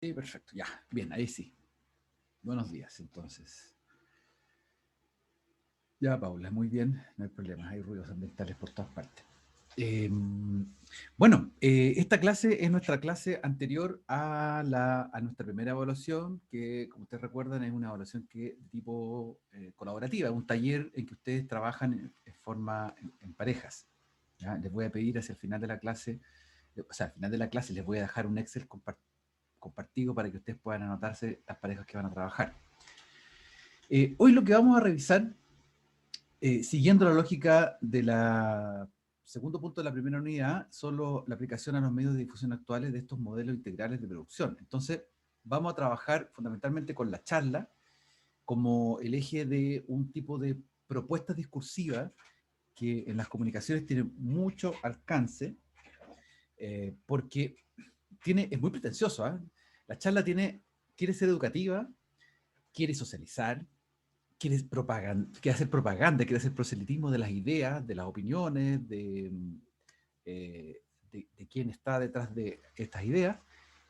Sí, perfecto, ya, bien, ahí sí. Buenos días, entonces. Ya, Paula, muy bien, no hay problema, hay ruidos ambientales por todas partes. Eh, bueno, esta clase es nuestra clase anterior a nuestra primera evaluación, que como ustedes recuerdan es una evaluación de tipo colaborativa, un taller en que ustedes trabajan en forma, en parejas. ¿Ya? Les voy a pedir hacia el final de la clase, o sea, al final de la clase les voy a dejar un Excel compartido para que ustedes puedan anotarse las parejas que van a trabajar. Hoy lo que vamos a revisar, siguiendo la lógica de la segundo punto de la primera unidad, solo la aplicación a los medios de difusión actuales de estos modelos integrales de producción. Entonces, vamos a trabajar fundamentalmente con la charla como el eje de un tipo de propuestas discursivas que en las comunicaciones tienen mucho alcance, porque es muy pretencioso, ¿eh? La charla quiere ser educativa, quiere socializar, quiere hacer propaganda, quiere hacer proselitismo de las ideas, de las opiniones, eh, de quién está detrás de estas ideas,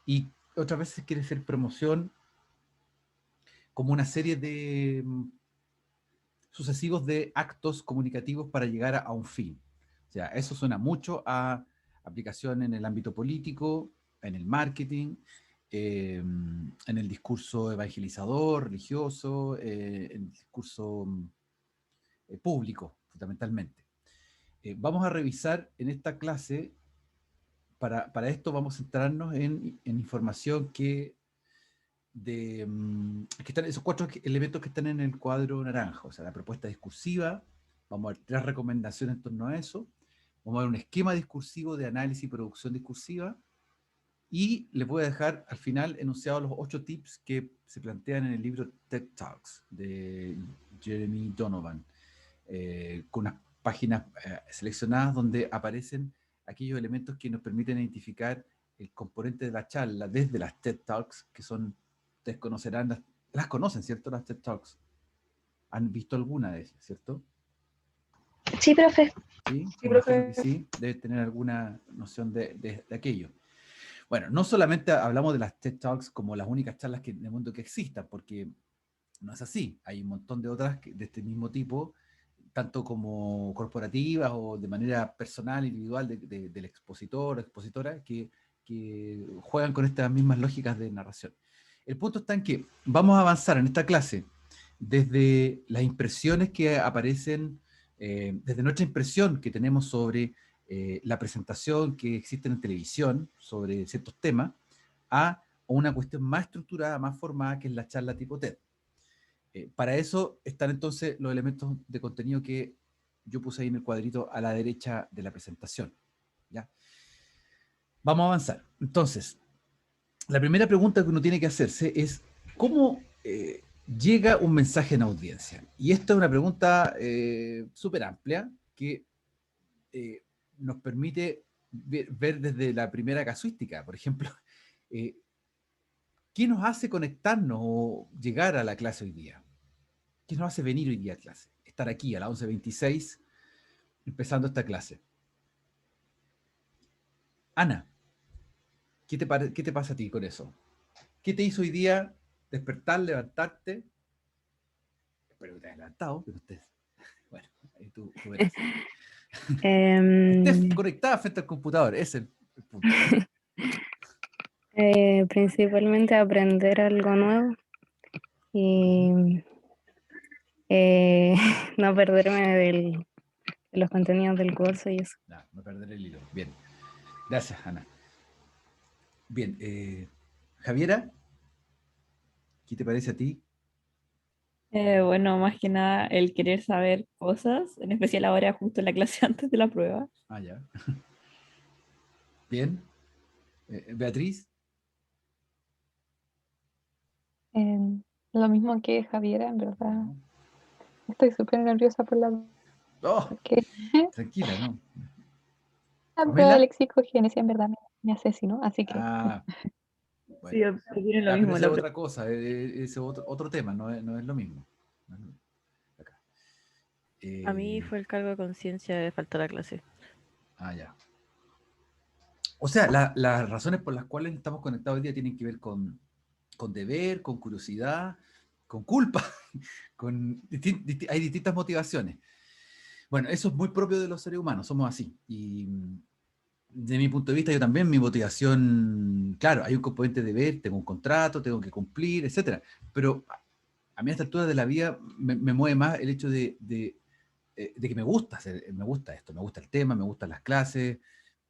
y otras veces quiere hacer promoción como una serie de sucesivos de actos comunicativos para llegar a un fin. O sea, eso suena mucho a aplicación en el ámbito político, en el marketing, en el discurso evangelizador, religioso, en el discurso público, fundamentalmente. Vamos a revisar en esta clase, para esto vamos a centrarnos en información que están esos 4 elementos que están en el cuadro naranja, o sea, la propuesta discursiva, vamos a ver 3 recomendaciones en torno a eso, vamos a ver un esquema discursivo de análisis y producción discursiva, y les voy a dejar al final enunciados los 8 tips que se plantean en el libro TED Talks de Jeremy Donovan, con unas páginas seleccionadas donde aparecen aquellos elementos que nos permiten identificar el componente de la charla desde las TED Talks, que son, ustedes conocerán, las conocen, ¿cierto? Las TED Talks. ¿Han visto alguna de ellas, cierto? Sí, profe. Sí, Sí, me imagino que profe. sí, debe tener alguna noción de aquello. Bueno, no solamente hablamos de las TED Talks como las únicas charlas en el mundo que existan, porque no es así. Hay un montón de otras de este mismo tipo, tanto como corporativas o de manera personal, individual, del expositor o expositora, que juegan con estas mismas lógicas de narración. El punto está en que vamos a avanzar en esta clase desde las impresiones que aparecen, desde nuestra impresión que tenemos sobre la presentación que existe en televisión sobre ciertos temas, a una cuestión más estructurada, más formada, que es la charla tipo TED. Para eso están entonces los elementos de contenido que yo puse ahí en el cuadrito a la derecha de la presentación. ¿Ya? Vamos a avanzar. Entonces, la primera pregunta que uno tiene que hacerse es, ¿cómo llega un mensaje en audiencia? Y esta es una pregunta súper amplia que eh, nos permite ver desde la primera casuística. Por ejemplo, eh, ¿qué nos hace conectarnos o llegar a la clase hoy día? ¿Qué nos hace venir hoy día a clase? Estar aquí a las 11:26 empezando esta clase. Ana, ¿qué te pasa a ti con eso? ¿Qué te hizo hoy día despertar, levantarte? Espero que te hayas levantado, pero ustedes, bueno, ahí tú verás. Estés Em, conectada frente al computador, ese es el punto. Principalmente aprender algo nuevo y no perderme de los contenidos del curso y eso. No perder el hilo. Bien, gracias, Ana. Bien, Javiera, ¿qué te parece a ti? Bueno, más que nada el querer saber cosas, en especial ahora justo en la clase antes de la prueba. Ah, ya. Bien. Beatriz, Eh, lo mismo que Javiera, en verdad. ya. Estoy súper nerviosa por la... Oh, Porque tranquila, ¿no? la prueba de Pamela. lexicogénesis en verdad me asesinó, así que... Ah, Sí, bueno. opinen lo Ya, pero mismo esa la es prueba. otra cosa, ese es otro tema, no es lo mismo. No es lo mismo. Acá. A mí Eh, fue el cargo de conciencia de faltar a clase. ya. O sea, las razones por las cuales estamos conectados hoy día tienen que ver con deber, con curiosidad, con culpa, hay distintas motivaciones. Bueno, eso es muy propio de los seres humanos, somos así. Y de mi punto de vista, yo también, mi motivación, claro, hay un componente de deber, tengo un contrato, tengo que cumplir, etcétera. Pero a mí a esta altura de la vida me mueve más el hecho de que me gusta me gusta esto, me gusta el tema, me gustan las clases.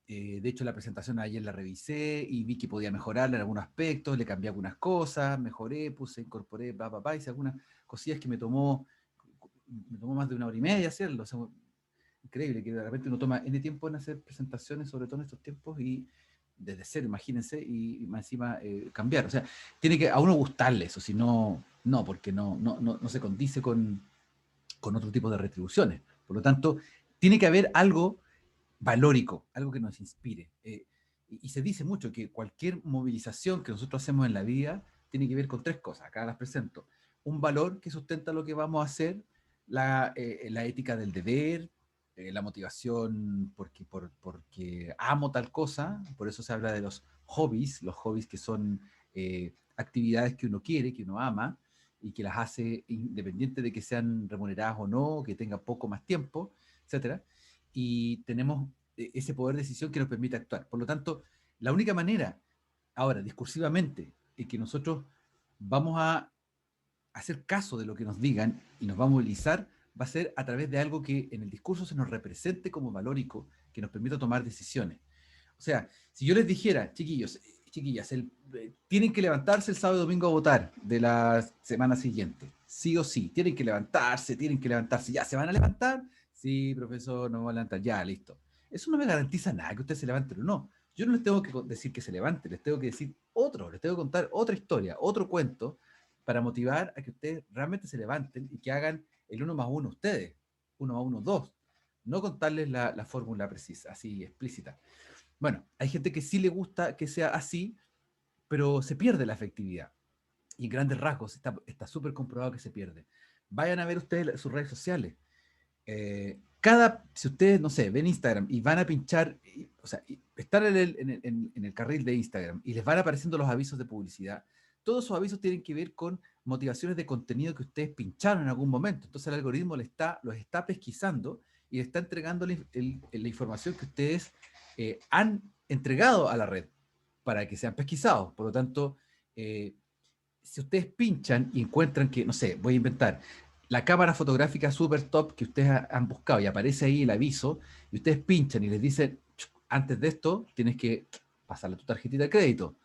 De hecho, la presentación ayer la revisé y vi que podía mejorarla en algunos aspectos, le cambié algunas cosas, mejoré, incorporé, hice algunas cosillas que me tomó más de 1 hora y media hacerlo. O sea, increíble que de repente uno toma N tiempo en hacer presentaciones, sobre todo en estos tiempos, y desde cero, imagínense, y más encima cambiar. O sea, tiene que a uno gustarle eso, si no, no, porque no se condice con otro tipo de retribuciones. Por lo tanto, tiene que haber algo valórico, algo que nos inspire. Y se dice mucho que cualquier movilización que nosotros hacemos en la vida tiene que ver con 3 cosas, acá las presento. Un valor que sustenta lo que vamos a hacer, la ética del deber, la motivación porque amo tal cosa, por eso se habla de los hobbies que son actividades que uno quiere, que uno ama, y que las hace independiente de que sean remuneradas o no, que tenga poco más tiempo, etcétera. Y tenemos ese poder de decisión que nos permite actuar. Por lo tanto, la única manera, ahora, discursivamente, en que nosotros vamos a hacer caso de lo que nos digan y nos va a movilizar, va a ser a través de algo que en el discurso se nos represente como valórico, que nos permita tomar decisiones. O sea, si yo les dijera, chiquillos, chiquillas, tienen que levantarse el sábado y domingo a votar de la semana siguiente, sí o sí, tienen que levantarse, ¿ya se van a levantar? Sí, profesor, no me voy a levantar, ya, listo. Eso no me garantiza nada que ustedes se levanten o no. Yo no les tengo que decir que se levanten, les tengo que decir les tengo que contar otra historia, otro cuento, para motivar a que ustedes realmente se levanten y que hagan el 1 más 1 ustedes, 1 más 1 2, no contarles la fórmula precisa, así explícita. Bueno, hay gente que sí le gusta que sea así, pero se pierde la efectividad. Y en grandes rasgos está súper comprobado que se pierde. Vayan a ver ustedes sus redes sociales. Si ustedes, no sé, ven Instagram y van a pinchar, o sea, están en el carril de Instagram y les van apareciendo los avisos de publicidad, todos esos avisos tienen que ver con motivaciones de contenido que ustedes pincharon en algún momento. Entonces el algoritmo los está pesquisando y les está entregando la información que ustedes han entregado a la red para que sean pesquisados. Por lo tanto, si ustedes pinchan y encuentran que, no sé, voy a inventar, la cámara fotográfica super top que ustedes han buscado y aparece ahí el aviso, y ustedes pinchan y les dicen, antes de esto tienes que pasarle tu tarjetita de crédito.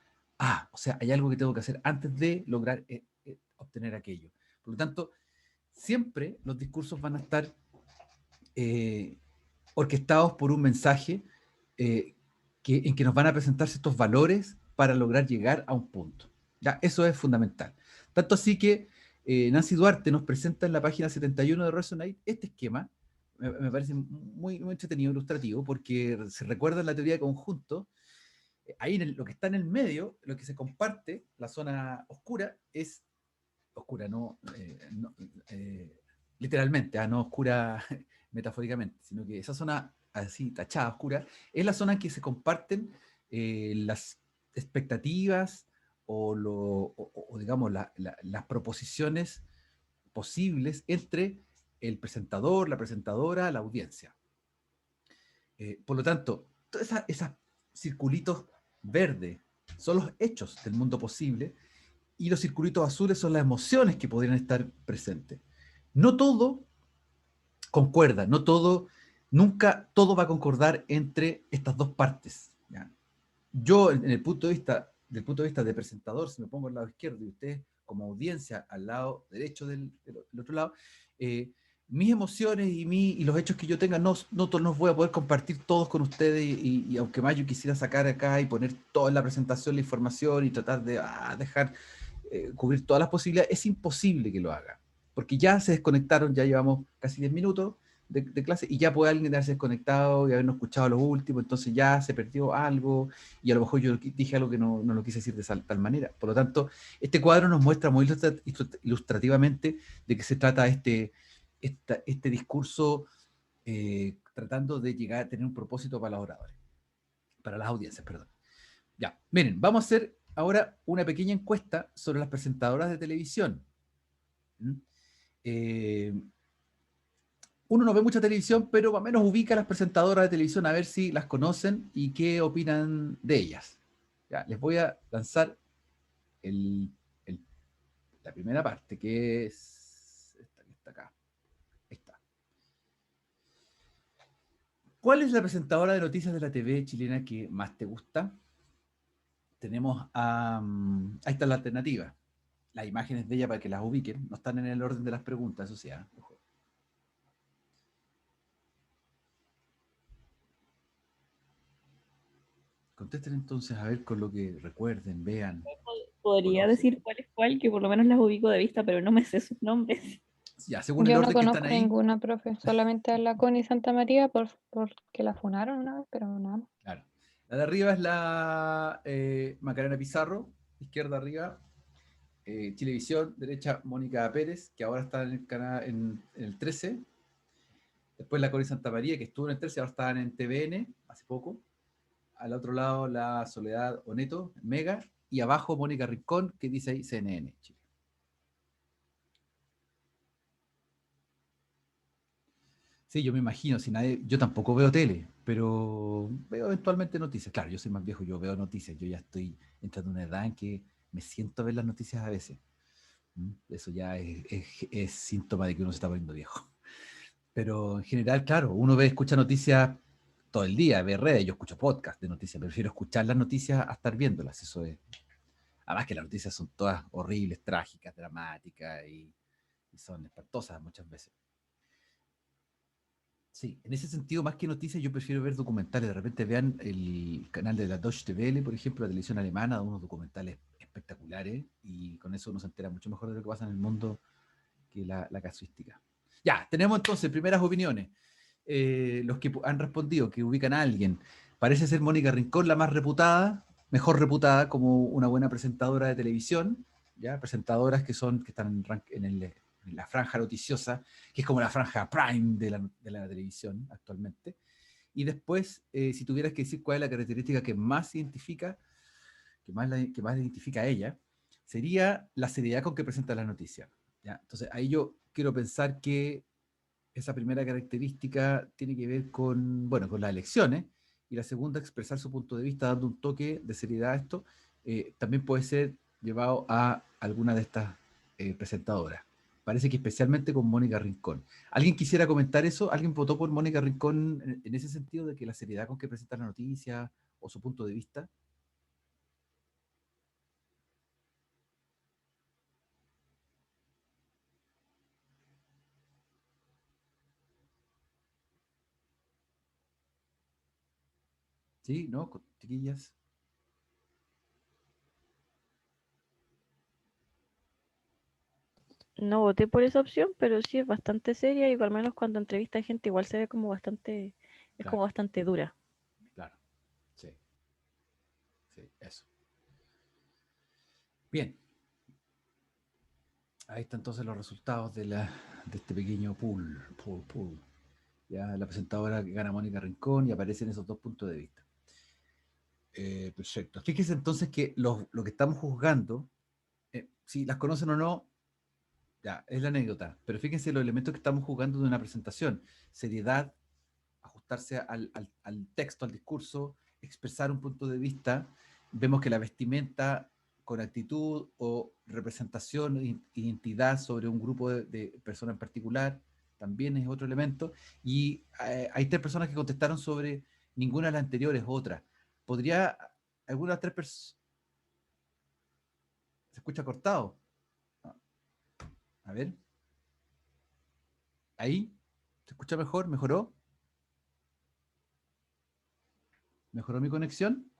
O sea, hay algo que tengo que hacer antes de lograr obtener aquello. Por lo tanto, siempre los discursos van a estar orquestados por un mensaje en que nos van a presentarse estos valores para lograr llegar a un punto. ¿Ya? Eso es fundamental. Tanto así que Nancy Duarte nos presenta en la página 71 de Resonate este esquema. Me parece muy entretenido, ilustrativo, porque se recuerda en la teoría de conjunto. Ahí lo que está en el medio, lo que se comparte, la zona oscura, es oscura, literalmente, no oscura metafóricamente, sino que esa zona así tachada, oscura, es la zona en que se comparten las expectativas o digamos, las proposiciones posibles entre el presentador, la presentadora, la audiencia. Por lo tanto, todos esos circulitos verdes son los hechos del mundo posible y los circulitos azules son las emociones que podrían estar presentes. No todo concuerda, nunca todo va a concordar entre estas dos partes. ¿Ya? Yo, en el punto de vista, del punto de vista de presentador, si me pongo al lado izquierdo y ustedes como audiencia al lado derecho del otro lado, mis emociones y los hechos que yo tenga no los voy a poder compartir todos con ustedes y aunque más yo quisiera sacar acá y poner toda en la presentación la información y tratar de dejar cubrir todas las posibilidades, es imposible que lo haga, porque ya se desconectaron, ya llevamos casi 10 minutos de clase y ya puede alguien haberse desconectado y habernos escuchado lo último, entonces ya se perdió algo y a lo mejor yo dije algo que no lo quise decir de tal manera. Por lo tanto, este cuadro nos muestra muy ilustrativamente de qué se trata este discurso tratando de llegar a tener un propósito para los oradores. Para las audiencias, perdón. Ya, miren, vamos a hacer ahora una pequeña encuesta sobre las presentadoras de televisión. ¿Mm? Uno no ve mucha televisión, pero más o menos ubica a las presentadoras de televisión a ver si las conocen y qué opinan de ellas. Ya, les voy a lanzar el- la primera parte, que es esta que está acá. Ahí está. ¿Cuál es la presentadora de noticias de la TV chilena que más te gusta? Tenemos a... ahí está la alternativa. Las imágenes de ella para que las ubiquen. No están en el orden de las preguntas, eso sí. Ojo. Contesten entonces a ver con lo que recuerden, vean, Podría conocen. decir cuál es cuál, que por lo menos las ubico de vista, pero no me sé sus nombres. Ya, según el Yo no orden que están conozco ahí. ninguna, profe, solamente a la Connie Santa María porque la funaron una vez, pero nada más. Claro. La de arriba es la Macarena Pizarro, izquierda arriba, Chilevisión, derecha Mónica Pérez, que ahora está en el canal en el 13. Después la Cori Santa María, que estuvo en el 13, ahora está en TVN hace poco. Al otro lado la Soledad Oneto, Mega, y abajo Mónica Rincón, que dice ahí CNN, Chile. Sí, yo me imagino, si nadie, yo tampoco veo tele, pero veo eventualmente noticias. Claro, yo soy más viejo, yo veo noticias, yo ya estoy entrando en una edad en que me siento a ver las noticias a veces. Eso ya es síntoma de que uno se está poniendo viejo. Pero en general, claro, uno ve, escucha noticias todo el día, ve redes, yo escucho podcast de noticias, prefiero escuchar las noticias a estar viéndolas, eso es. Además que las noticias son todas horribles, trágicas, dramáticas y son espantosas muchas veces. Sí, en ese sentido, más que noticias, yo prefiero ver documentales. De repente vean el canal de la Deutsche Welle, por ejemplo, la televisión alemana, unos documentales espectaculares, y con eso uno se entera mucho mejor de lo que pasa en el mundo que la casuística. Ya, tenemos entonces primeras opiniones. Los que han respondido, que ubican a alguien. Parece ser Mónica Rincón la más reputada, mejor reputada como una buena presentadora de televisión, ¿ya? Presentadoras que están en la franja noticiosa, que es como la franja prime de la televisión actualmente. Y después, si tuvieras que decir cuál es la característica que más identifica, que más identifica a ella, sería la seriedad con que presenta las noticias. ¿Ya? Entonces, ahí yo quiero pensar que esa primera característica tiene que ver con, bueno, con las elecciones, y la segunda, expresar su punto de vista, dando un toque de seriedad a esto, también puede ser llevado a alguna de estas presentadoras. Parece que especialmente con Mónica Rincón. ¿Alguien quisiera comentar eso? ¿Alguien votó por Mónica Rincón en ese sentido de que la seriedad con que presenta la noticia o su punto de vista? ¿Sí? ¿No? Chiquillas. No voté por esa opción, pero sí es bastante seria y al menos cuando entrevista a gente igual se ve como bastante, es como Claro, bastante dura. claro. Sí, sí, eso. Bien, ahí están entonces los resultados de este pequeño pool. Ya la presentadora que gana Mónica Rincón y aparecen esos dos puntos de vista. Perfecto. Fíjense entonces que lo que estamos juzgando, si las conocen o no, ya, es la anécdota, pero fíjense los elementos que estamos juzgando de una presentación. Seriedad, ajustarse al texto, al discurso, expresar un punto de vista. Vemos que la vestimenta con actitud o representación, identidad sobre un grupo de personas en particular, también es otro elemento. Y hay tres personas que contestaron sobre ninguna de las anteriores, otra. ¿Podría alguna de las tres personas... ¿Se escucha cortado? A ver, ahí, ¿se escucha mejor? ¿Mejoró? ¿Mejoró mi conexión?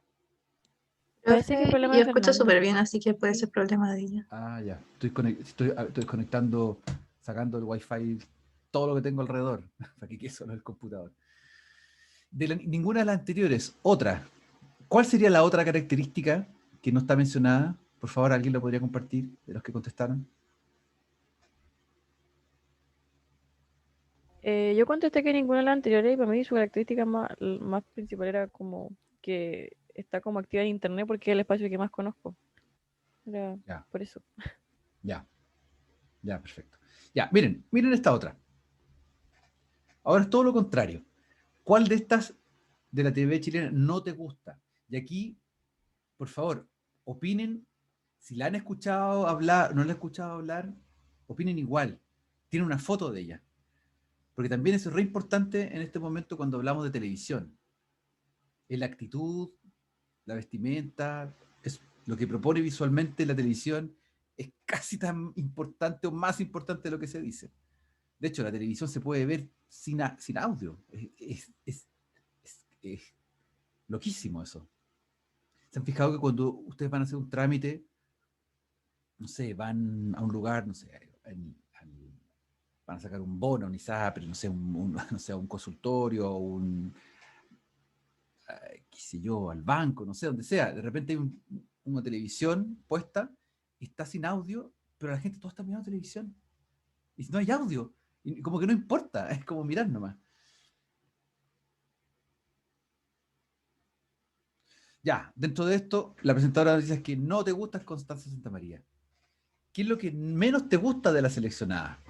Parece que es Profe, problema yo de escucho Fernando. súper bien, así que puede ser problema de ella. Ah, ya. Estoy conectando, sacando el wifi, todo lo que tengo alrededor, para que quede solo el computador. Ninguna de las anteriores. Otra. ¿Cuál sería la otra característica que no está mencionada? Por favor, ¿alguien lo podría compartir de los que contestaron? Yo contesté que ninguna de las anteriores y para mí su característica más principal era como que está como activa en internet porque es el espacio que más conozco. Era Ya. por eso. Ya, ya, perfecto. Ya, miren esta otra. Ahora es todo lo contrario. ¿Cuál de estas de la TV chilena no te gusta? Y aquí, por favor, opinen. Si la han escuchado hablar, no la han escuchado hablar, opinen igual. Tiene una foto de ella. Porque también es re importante en este momento cuando hablamos de televisión. Es la actitud, la vestimenta, es lo que propone visualmente la televisión, es casi tan importante o más importante de lo que se dice. De hecho, la televisión se puede ver sin audio. Es loquísimo eso. ¿Se han fijado que cuando ustedes van a hacer un trámite, no sé, van a un lugar, no sé, van a sacar un bono, un ISAPRE, no sé, no sé, un consultorio, qué sé yo, al banco, no sé, donde sea, de repente hay una televisión puesta y está sin audio, pero la gente toda está mirando televisión. Y no hay audio, y como que no importa, es como mirar nomás. Ya, dentro de esto, la presentadora dice que no te gusta es Constanza Santamaría. ¿Qué es lo que menos te gusta de la seleccionada?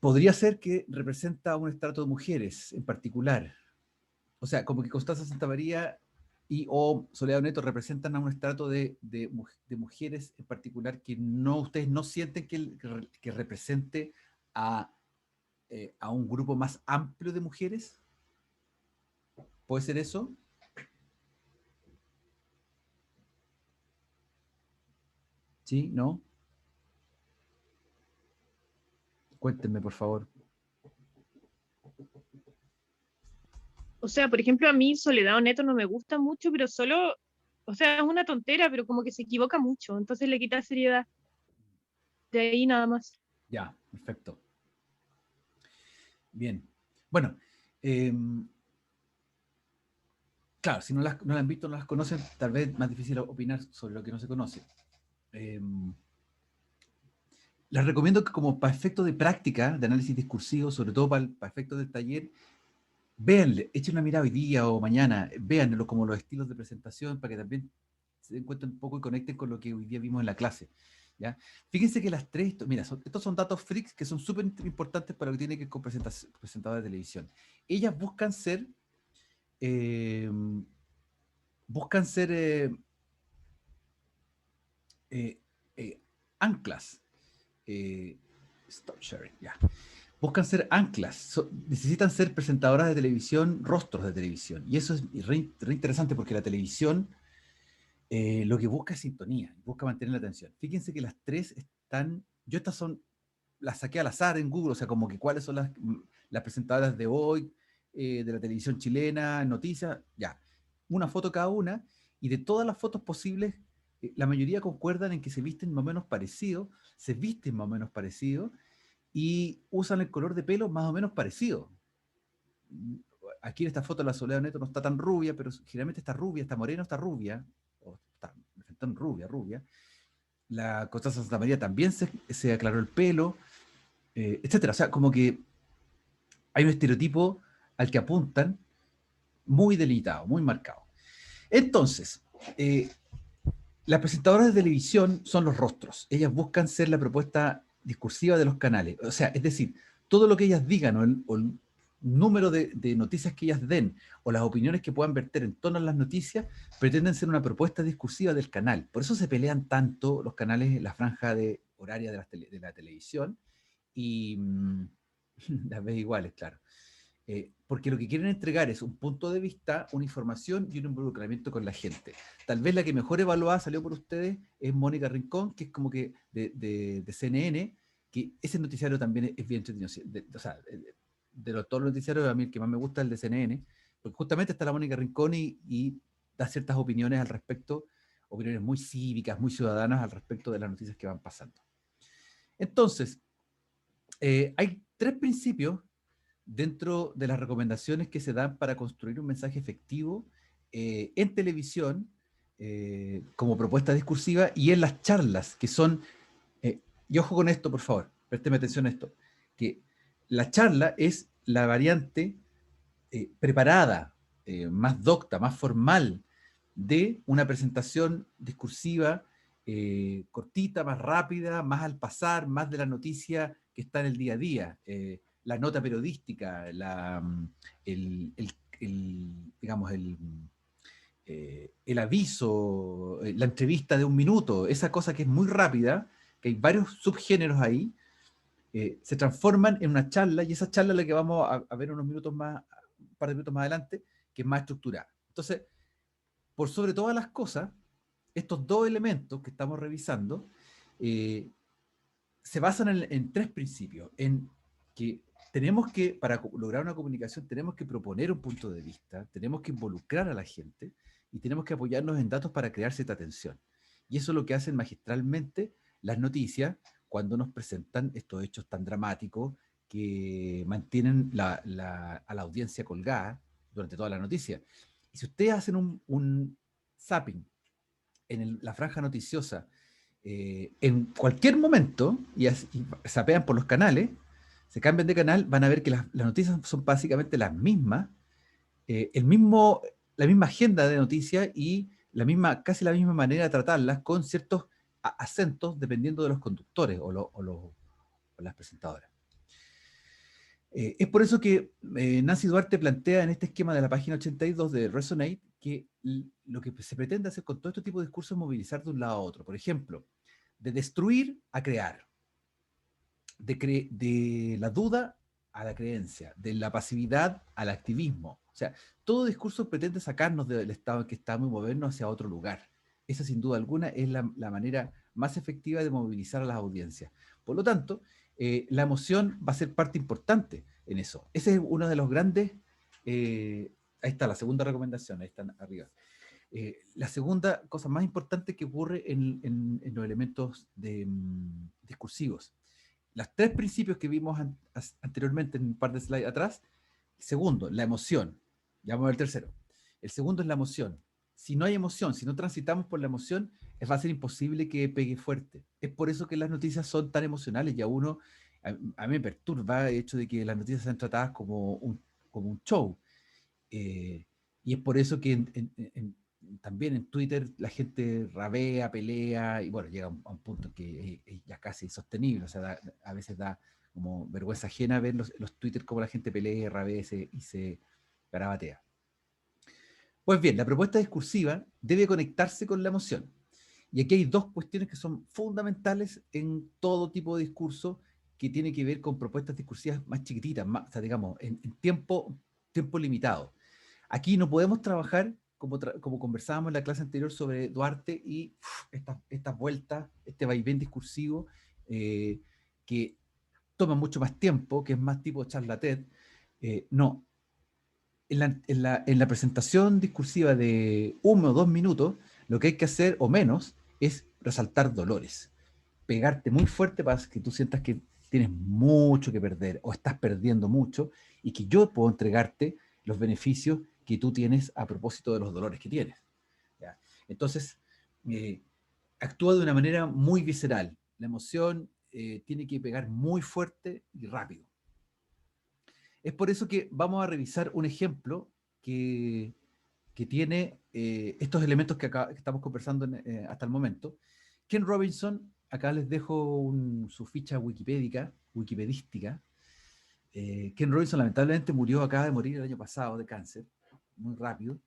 Podría ser que representa a un estrato de mujeres en particular. O sea, como que Constanza Santamaría y o Soledad Neto representan a un estrato de mujeres en particular que no, ustedes no sienten que represente a un grupo más amplio de mujeres. ¿Puede ser eso? ¿Sí? ¿No? Cuéntenme, por favor. O sea, por ejemplo, a mí Soledad Neto no me gusta mucho, pero solo, o sea, es una tontera, pero como que se equivoca mucho, entonces le quita seriedad. De ahí nada más. Ya, perfecto. Bien. Bueno, claro, si no las han visto, no las conocen, tal vez es más difícil opinar sobre lo que no se conoce. Les recomiendo que como para efectos de práctica, de análisis discursivo, sobre todo para efectos del taller, véanle, echen una mirada hoy día o mañana, véanlo como los estilos de presentación para que también se encuentren un poco y conecten con lo que hoy día vimos en la clase. ¿Ya? Fíjense que las tres, mira, estos son datos freaks que son súper importantes para lo que tiene que ver con presentadoras de televisión. Ellas buscan ser eh, eh, anclas. Stop sharing, ya. Buscan ser anclas, necesitan ser presentadoras de televisión, rostros de televisión. Y eso es re interesante porque la televisión lo que busca es sintonía, busca mantener la atención. Fíjense que las tres están, yo estas las saqué al azar en Google, o sea, como que cuáles son las presentadoras de hoy, de la televisión chilena, noticias, ya. Una foto cada una, y de todas las fotos posibles, la mayoría concuerdan en que se visten más o menos parecido, y usan el color de pelo más o menos parecido. Aquí en esta foto la Soledad Neto no está tan rubia, pero generalmente está rubia, está morena, está rubia, o está rubia. La Constanza Santamaría también se aclaró el pelo, etcétera. O sea, como que hay un estereotipo al que apuntan muy delimitado, muy marcado. Entonces, las presentadoras de televisión son los rostros. Ellas buscan ser la propuesta discursiva de los canales. O sea, es decir, todo lo que ellas digan o el número de noticias que ellas den o las opiniones que puedan verter en torno a las noticias pretenden ser una propuesta discursiva del canal. Por eso se pelean tanto los canales en la franja horaria de la televisión y las ves iguales, claro. Porque lo que quieren entregar es un punto de vista, una información y un involucramiento con la gente. Tal vez la que mejor evaluada salió por ustedes es Mónica Rincón, que es como que de CNN, que ese noticiario también es bien entretenido. O sea, todos los noticiarios, a mí el que más me gusta es el de CNN, porque justamente está la Mónica Rincón y da ciertas opiniones al respecto, opiniones muy cívicas, muy ciudadanas al respecto de las noticias que van pasando. Entonces, hay tres principios dentro de las recomendaciones que se dan para construir un mensaje efectivo en televisión como propuesta discursiva y en las charlas, que son, y ojo con esto, por favor, présteme atención a esto, que la charla es la variante preparada, más docta, más formal de una presentación discursiva cortita, más rápida, más al pasar, más de la noticia que está en el día a día. La nota periodística, digamos, el aviso, la entrevista de un minuto, esa cosa que es muy rápida, que hay varios subgéneros ahí, se transforman en una charla, y esa charla es la que vamos a ver unos minutos más, un par de minutos más adelante, que es más estructurada. Entonces, por sobre todas las cosas, estos dos elementos que estamos revisando se basan en tres principios, en que tenemos que, para lograr una comunicación, tenemos que proponer un punto de vista, tenemos que involucrar a la gente y tenemos que apoyarnos en datos para crear cierta atención. Y eso es lo que hacen magistralmente las noticias cuando nos presentan estos hechos tan dramáticos que mantienen a la audiencia colgada durante toda la noticia. Y si ustedes hacen un zapping en la franja noticiosa en cualquier momento y zapean por los canales, se cambian de canal, van a ver que las noticias son básicamente las mismas, la misma agenda de noticias y casi la misma manera de tratarlas, con ciertos acentos dependiendo de los conductores o las presentadoras. Es por eso que Nancy Duarte plantea en este esquema de la página 82 de Resonate que lo que se pretende hacer con todo este tipo de discursos es movilizar de un lado a otro. Por ejemplo, de destruir a crear, de la duda a la creencia, de la pasividad al activismo. O sea, todo discurso pretende sacarnos del estado en que estamos y movernos hacia otro lugar. Esa, sin duda alguna, es la manera más efectiva de movilizar a las audiencias. Por lo tanto, la emoción va a ser parte importante en eso. Ese es uno de los grandes... ahí está, la segunda recomendación, ahí están arriba. La segunda cosa más importante que ocurre en los elementos discursivos. Los tres principios que vimos anteriormente en un par de slides atrás. Segundo, la emoción. Ya vamos a ver el tercero. El segundo es la emoción. Si no hay emoción, si no transitamos por la emoción, va a ser imposible que pegue fuerte. Es por eso que las noticias son tan emocionales y a mí me perturba el hecho de que las noticias sean tratadas como un show. Y es por eso que también en Twitter la gente rabea, pelea, y bueno, llega a un punto que es ya casi insostenible. O sea, a veces da como vergüenza ajena ver los Twitter como la gente pelea, rabea y se garabatea. Pues bien, la propuesta discursiva debe conectarse con la emoción. Y aquí hay dos cuestiones que son fundamentales en todo tipo de discurso que tiene que ver con propuestas discursivas más chiquititas, o sea, digamos, en tiempo limitado. Aquí no podemos trabajar como conversábamos en la clase anterior sobre Duarte y estas vueltas, este vaivén discursivo que toma mucho más tiempo, que es más tipo charla TED. No. En la presentación discursiva de 1 o 2 minutos, lo que hay que hacer, o menos, es resaltar dolores. Pegarte muy fuerte para que tú sientas que tienes mucho que perder o estás perdiendo mucho y que yo puedo entregarte los beneficios que tú tienes a propósito de los dolores que tienes. ¿Ya? Entonces, actúa de una manera muy visceral. La emoción tiene que pegar muy fuerte y rápido. Es por eso que vamos a revisar un ejemplo que tiene estos elementos que estamos conversando hasta el momento. Ken Robinson, acá les dejo su ficha wikipedística. Ken Robinson lamentablemente acaba de morir el año pasado de cáncer, muy rápido.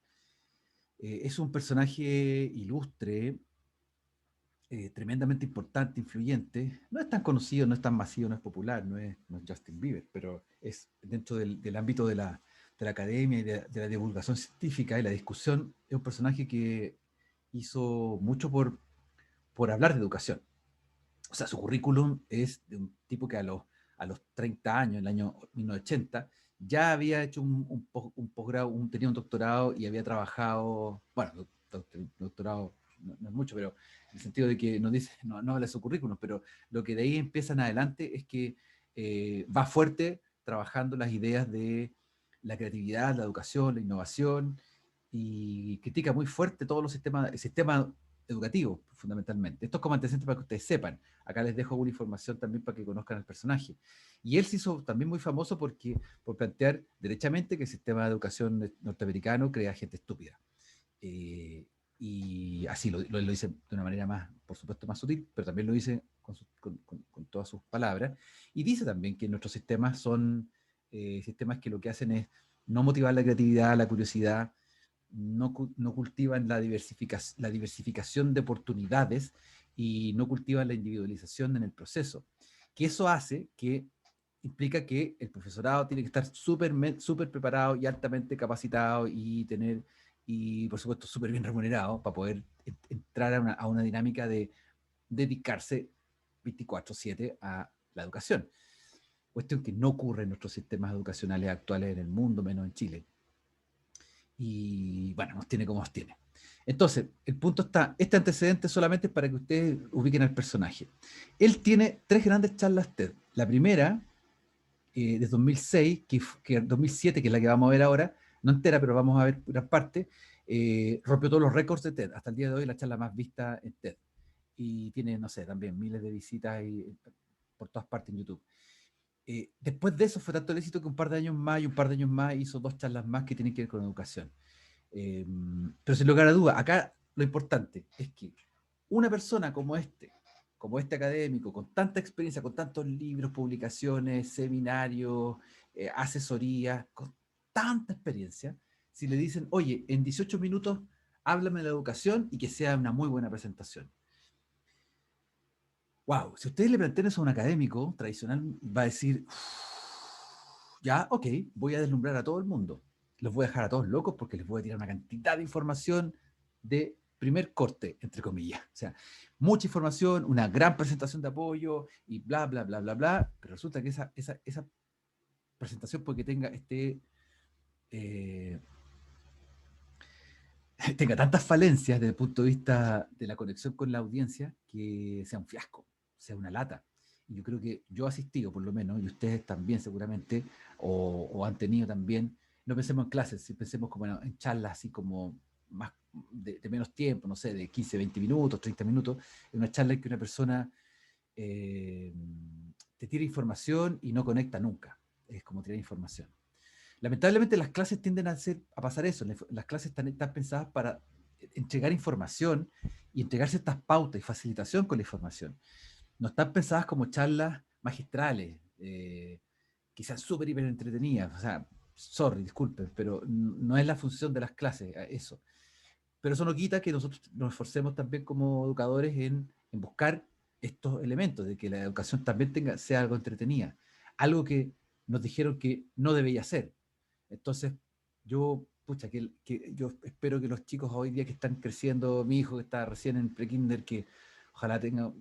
Es un personaje ilustre, tremendamente importante, influyente. No es tan conocido, no es tan masivo, no es popular, no es Justin Bieber, pero es dentro del ámbito de la academia y de la divulgación científica y la discusión. Es un personaje que hizo mucho por hablar de educación. O sea, su currículum es de un tipo que a los 30 años, en el año 1980, ya había hecho un posgrado, tenía un doctorado y había trabajado, bueno, doctorado no es mucho, pero en el sentido de que no habla de su currículum, pero lo que de ahí empieza en adelante es que va fuerte trabajando las ideas de la creatividad, la educación, la innovación, y critica muy fuerte todos los sistemas, el sistema educativo, fundamentalmente. Esto es como antecedente para que ustedes sepan. Acá les dejo alguna información también para que conozcan al personaje. Y él se hizo también muy famoso por plantear derechamente que el sistema de educación norteamericano crea gente estúpida. Y así lo dice de una manera más, por supuesto, más sutil, pero también lo dice con todas sus palabras. Y dice también que nuestros sistemas son sistemas que lo que hacen es no motivar la creatividad, la curiosidad, no cultivan la diversificación de oportunidades y no cultivan la individualización en el proceso. Que eso hace que implica que el profesorado tiene que estar súper preparado y altamente capacitado y por supuesto súper bien remunerado para poder entrar a una dinámica de dedicarse 24/7 a la educación. Cuestión que no ocurre en nuestros sistemas educacionales actuales en el mundo, menos en Chile. Y bueno, nos tiene como nos tiene. Entonces, el punto está, este antecedente solamente es para que ustedes ubiquen al personaje. Él tiene 3 grandes charlas TED. La primera, de 2006, que 2007, que es la que vamos a ver ahora, no entera, pero vamos a ver gran parte, rompió todos los récords de TED. Hasta el día de hoy la charla más vista en TED. Y tiene, no sé, también miles de visitas por todas partes en YouTube. Después de eso fue tanto el éxito que un par de años más hizo 2 charlas más que tienen que ver con educación. Pero sin lugar a duda, acá lo importante es que una persona como este académico, con tanta experiencia, con tantos libros, publicaciones, seminarios, asesorías, con tanta experiencia, si le dicen, oye, en 18 minutos háblame de la educación y que sea una muy buena presentación. Wow, si ustedes le plantean eso a un académico tradicional, va a decir, ya, ok, voy a deslumbrar a todo el mundo. Los voy a dejar a todos locos porque les voy a tirar una cantidad de información de primer corte, entre comillas. O sea, mucha información, una gran presentación de apoyo y bla, bla, bla, bla, bla. Pero resulta que esa presentación puede que tenga tantas falencias desde el punto de vista de la conexión con la audiencia que sea un fiasco, sea una lata. Y yo creo que yo he asistido, por lo menos, y ustedes también seguramente, o han tenido también, no pensemos en clases, si pensemos como en charlas así como más de menos tiempo, no sé, de 15, 20 minutos, 30 minutos, en una charla en que una persona te tira información y no conecta nunca. Es como tirar información. Lamentablemente las clases tienden a pasar eso. Las clases están pensadas para entregar información y entregar ciertas pautas y facilitación con la información. No están pensadas como charlas magistrales, que sean súper hiper entretenidas. O sea, sorry, disculpen, pero no es la función de las clases eso. Pero eso no quita que nosotros nos esforcemos también como educadores en buscar estos elementos, de que la educación también sea algo entretenida. Algo que nos dijeron que no debía ser. Entonces, pucha, que yo espero que los chicos hoy día que están creciendo, mi hijo que está recién en prekinder, que ojalá tenga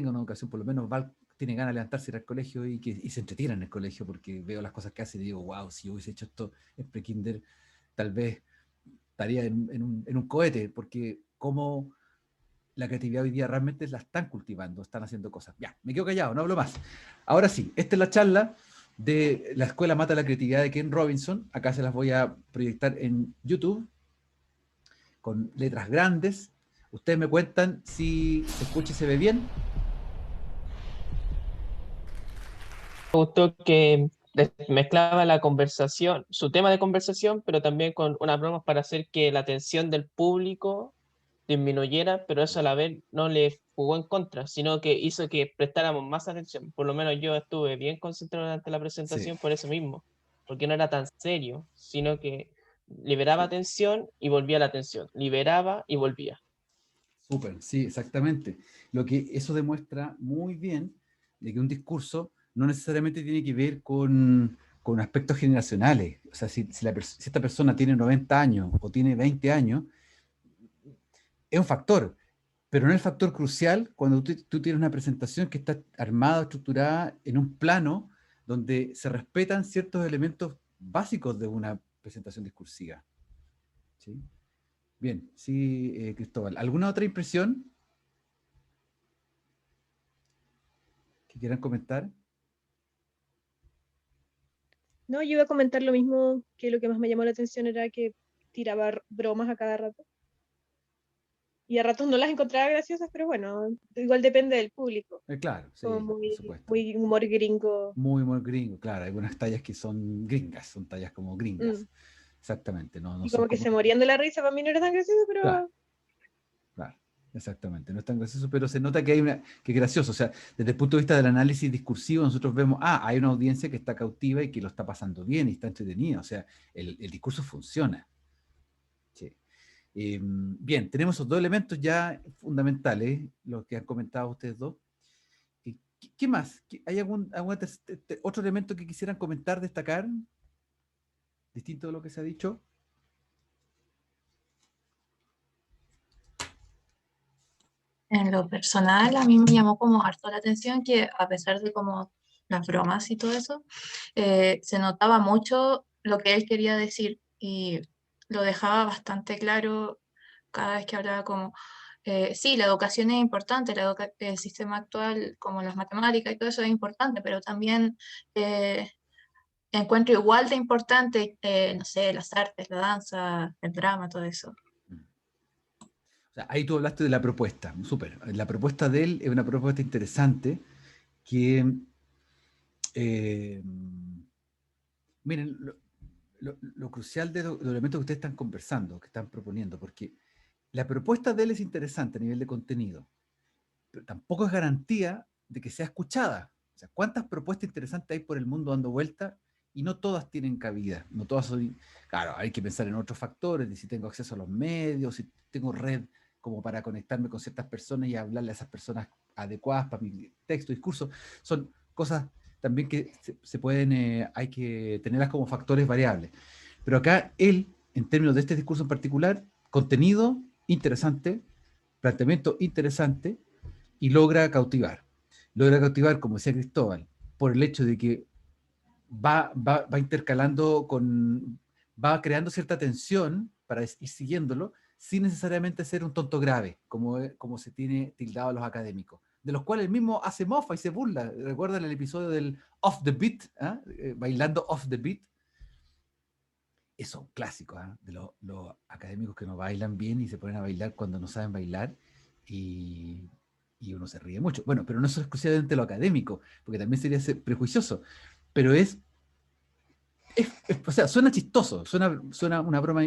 una educación, por lo menos tiene ganas de levantarse ir al colegio y se entretiene en el colegio, porque veo las cosas que hace y digo, wow, si yo hubiese hecho esto en prekinder, tal vez estaría en un cohete, porque como la creatividad hoy día realmente la están cultivando, están haciendo cosas. Ya, me quedo callado, no hablo más. Ahora sí, esta es la charla de la Escuela Mata la Creatividad de Ken Robinson. Acá se las voy a proyectar en YouTube con letras grandes. Ustedes me cuentan si se escucha y se ve bien. Me gustó que mezclaba la conversación, su tema de conversación, pero también con unas bromas para hacer que la atención del público disminuyera, pero eso a la vez no le jugó en contra, sino que hizo que prestáramos más atención. Por lo menos yo estuve bien concentrado durante la presentación por eso mismo, porque no era tan serio, sino que liberaba atención y volvía la atención, liberaba y volvía. Súper, sí, exactamente. Lo que eso demuestra muy bien de que un discurso no necesariamente tiene que ver con aspectos generacionales. O sea, si esta persona tiene 90 años o tiene 20 años, es un factor, pero no es el factor crucial cuando tú tienes una presentación que está armada, estructurada en un plano donde se respetan ciertos elementos básicos de una presentación discursiva. ¿Sí? Bien, sí, Cristóbal. ¿Alguna otra impresión que quieran comentar? No, yo iba a comentar lo mismo, que lo que más me llamó la atención era que tiraba bromas a cada rato. y a ratos no las encontraba graciosas, pero bueno, igual depende del público. Claro, sí, Como por muy, supuesto. muy humor gringo. Muy, muy gringo, claro. Hay algunas tallas que son gringas, son tallas como gringas. Mm. Exactamente, no Y son como que se morían de la risa, para mí no era tan gracioso, pero Claro. Claro, exactamente. No es tan gracioso, pero se nota que que es gracioso. O sea, desde el punto de vista del análisis discursivo, nosotros vemos, hay una audiencia que está cautiva y que lo está pasando bien y está entretenida. O sea, el discurso funciona. Sí. Bien, tenemos esos dos elementos ya fundamentales, los que han comentado ustedes dos. ¿Qué más? ¿Hay algún otro elemento que quisieran comentar, destacar? Distinto de lo que se ha dicho. En lo personal, a mí me llamó como harto la atención que a pesar de como las bromas y todo eso, se notaba mucho lo que él quería decir y lo dejaba bastante claro cada vez que hablaba como, sí, la educación es importante, el sistema actual como las matemáticas y todo eso es importante, pero también encuentro igual de importante, no sé, las artes, la danza, el drama, todo eso. O sea, ahí tú hablaste de la propuesta, súper. La propuesta de él es una propuesta interesante que, miren, lo crucial de los elementos que ustedes están conversando, que están proponiendo, porque la propuesta de él es interesante a nivel de contenido, pero tampoco es garantía de que sea escuchada. O sea, ¿cuántas propuestas interesantes hay por el mundo dando vuelta? Y no todas tienen cabida, no todas son... Claro, hay que pensar en otros factores, de si tengo acceso a los medios, si tengo red como para conectarme con ciertas personas y hablarle a esas personas adecuadas para mi texto, discurso. Son cosas también que se pueden, hay que tenerlas como factores variables. Pero acá él, en términos de este discurso en particular, contenido interesante, planteamiento interesante, y logra cautivar. Logra cautivar, como decía Cristóbal, por el hecho de que va intercalando va creando cierta tensión para ir siguiéndolo, sin necesariamente ser un tonto grave, como se tiene tildado a los académicos, de los cuales él mismo hace mofa y se burla. ¿Recuerdan el episodio del Off the Beat? Bailando Off the Beat. Eso es un clásico, de los académicos que no bailan bien y se ponen a bailar cuando no saben bailar, y uno se ríe mucho. Bueno, pero no es exclusivamente lo académico, porque también sería ser prejuicioso, pero o sea, suena chistoso, suena una broma.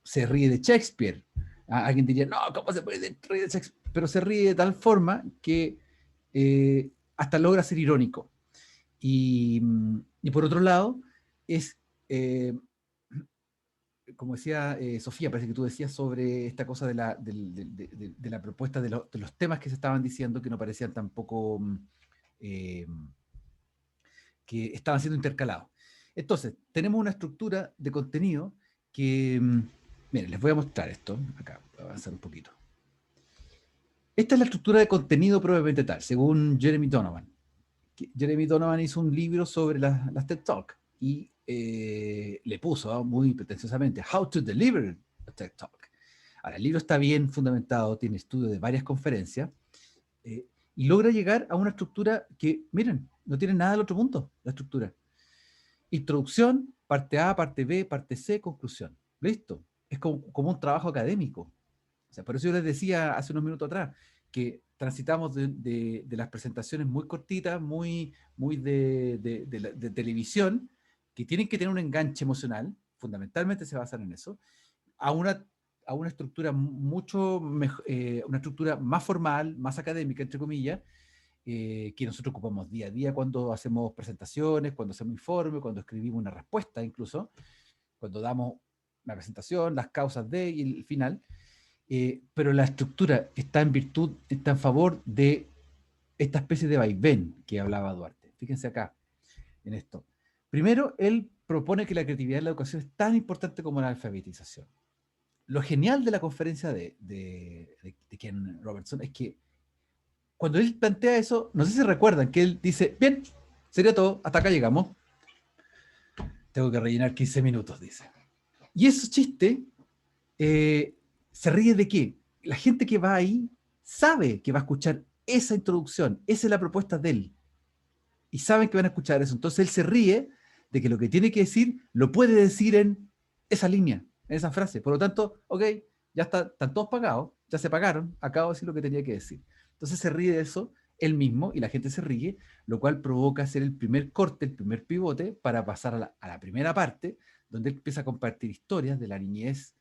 Se ríe de Shakespeare. Alguien diría, no, ¿cómo se puede reír de Shakespeare? Pero se ríe de tal forma que hasta logra ser irónico. Y por otro lado, es, como decía Sofía, parece que tú decías sobre esta cosa de la propuesta de los temas que se estaban diciendo, que no parecían tampoco que estaban siendo intercalados. Entonces, tenemos una estructura de contenido que, miren, les voy a mostrar esto, acá, voy a avanzar un poquito. Esta es la estructura de contenido propiamente tal, según Jeremy Donovan. Jeremy Donovan hizo un libro sobre las TED Talk y le puso muy pretenciosamente How to Deliver a TED Talk. Ahora, el libro está bien fundamentado, tiene estudios de varias conferencias y logra llegar a una estructura que, miren, no tiene nada del otro mundo, la estructura. Introducción, parte A, parte B, parte C, conclusión. Listo. Es como un trabajo académico. O sea, por eso yo les decía hace unos minutos atrás que transitamos de las presentaciones muy cortitas, muy de televisión, que tienen que tener un enganche emocional, fundamentalmente se basan en eso, a una estructura una estructura más formal, más académica, entre comillas, que nosotros ocupamos día a día cuando hacemos presentaciones, cuando hacemos informes, cuando escribimos una respuesta incluso, cuando damos una presentación, las causas de y el final. Pero la estructura está en favor de esta especie de vaivén que hablaba Duarte. Fíjense acá, en esto. Primero, él propone que la creatividad en la educación es tan importante como la alfabetización. Lo genial de la conferencia de Ken Robertson es que cuando él plantea eso, no sé si recuerdan que él dice, bien, sería todo, hasta acá llegamos. Tengo que rellenar 15 minutos, dice. Y ese chiste se ríe de qué. La gente que va ahí sabe que va a escuchar esa introducción, esa es la propuesta de él. Y saben que van a escuchar eso. Entonces él se ríe de que lo que tiene que decir lo puede decir en esa línea, en esa frase. Por lo tanto, ok, ya están todos pagados, ya se pagaron, acabo de decir lo que tenía que decir. Entonces se ríe de eso él mismo y la gente se ríe, lo cual provoca hacer el primer corte, el primer pivote para pasar a la primera parte, donde él empieza a compartir historias de la niñez,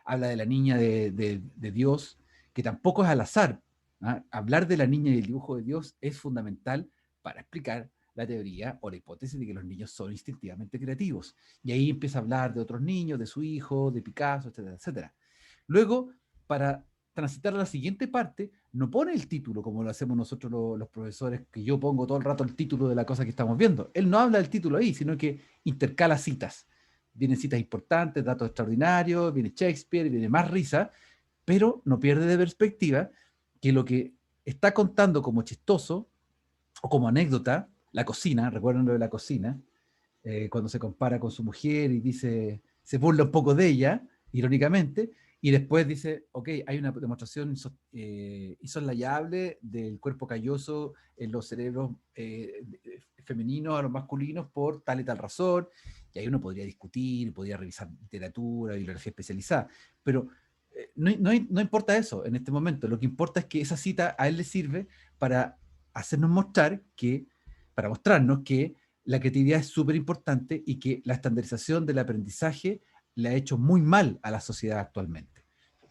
habla de la niña de Dios, que tampoco es al azar. ¿Ah? Hablar de la niña y el dibujo de Dios es fundamental para explicar la teoría o la hipótesis de que los niños son instintivamente creativos. Y ahí empieza a hablar de otros niños, de su hijo, de Picasso, etcétera, etcétera. Luego, para transitar a la siguiente parte, no pone el título como lo hacemos nosotros los profesores, que yo pongo todo el rato el título de la cosa que estamos viendo. Él no habla del título ahí, sino que intercala citas. Vienen citas importantes, datos extraordinarios, viene Shakespeare, viene más risa, pero no pierde de perspectiva que lo que está contando como chistoso o como anécdota, la cocina, recuerden lo de la cocina, cuando se compara con su mujer y dice, se burla un poco de ella, irónicamente, y después dice, ok, hay una demostración insoslayable del cuerpo calloso en los cerebros femeninos a los masculinos por tal y tal razón, y ahí uno podría discutir, podría revisar literatura, bibliografía especializada, pero no importa eso en este momento, lo que importa es que esa cita a él le sirve para hacernos mostrar que, para mostrarnos que la creatividad es súper importante y que la estandarización del aprendizaje le ha hecho muy mal a la sociedad actualmente.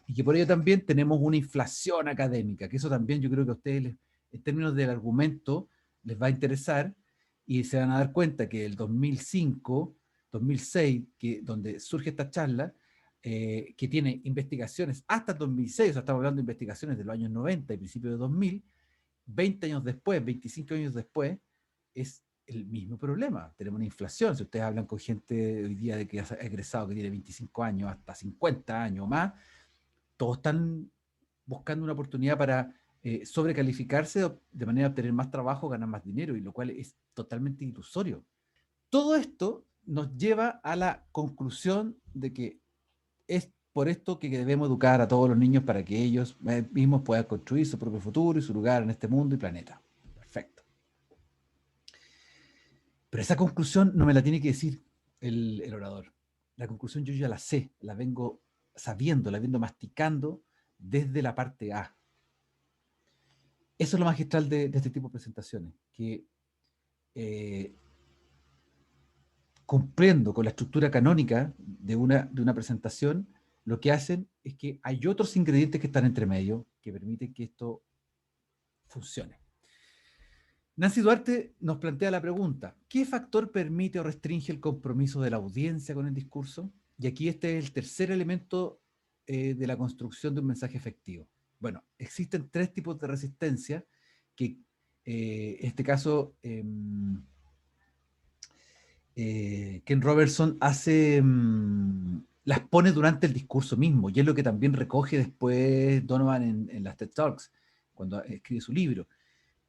Y que por ello también tenemos una inflación académica, que eso también yo creo que a ustedes, en términos del argumento, les va a interesar y se van a dar cuenta que el 2005, 2006, donde surge esta charla, que tiene investigaciones hasta el 2006, o sea, estamos hablando de investigaciones de los años 90 y principios de 2000, 20 años después, 25 años después, es el mismo problema. Tenemos una inflación. Si ustedes hablan con gente hoy día de que ha egresado que tiene 25 años, hasta 50 años o más, todos están buscando una oportunidad para sobrecalificarse de manera de obtener más trabajo, ganar más dinero, y lo cual es totalmente ilusorio. Todo esto nos lleva a la conclusión de que es por esto que debemos educar a todos los niños para que ellos mismos puedan construir su propio futuro y su lugar en este mundo y planeta. Perfecto. Pero esa conclusión no me la tiene que decir el orador. La conclusión yo ya la sé, la vengo sabiendo, la vengo masticando desde la parte A. Eso es lo magistral de este tipo de presentaciones, que cumpliendo con la estructura canónica de una presentación, lo que hacen es que hay otros ingredientes que están entre medio que permiten que esto funcione. Nancy Duarte nos plantea la pregunta, ¿qué factor permite o restringe el compromiso de la audiencia con el discurso? Y aquí este es el tercer elemento de la construcción de un mensaje efectivo. Bueno, existen tres tipos de resistencia que en este caso Ken Robertson hace, las pone durante el discurso mismo, y es lo que también recoge después Donovan en las TED Talks, cuando escribe su libro.